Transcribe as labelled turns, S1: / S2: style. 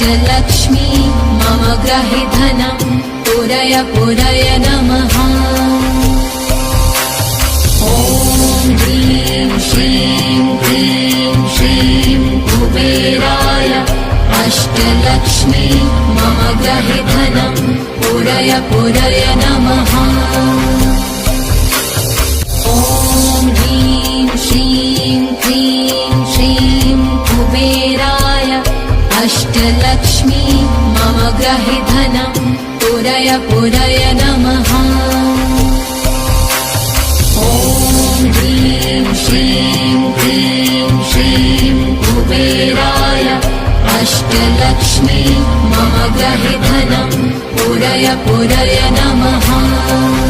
S1: अष्टलक्ष्मी मम ग्रहे धनं पुरय पुरय नमः। ॐ ह्रीं श्रीं क्लीं श्रीं कुबेराय अष्टलक्ष्मी मम ग्रहे धनं पुरय पुरय नमः। ॐ ह्रीं श्रीं क्लीं श्रीं कुबेराय अष्टलक्ष्मी मम ग्रहे धनं पुरय पुरय नमः। ॐ ह्रीं श्रीं क्लीं श्रीं कुबेराय अष्टलक्ष्मी मम ग्रहे धनं पुरय पुरय नमः।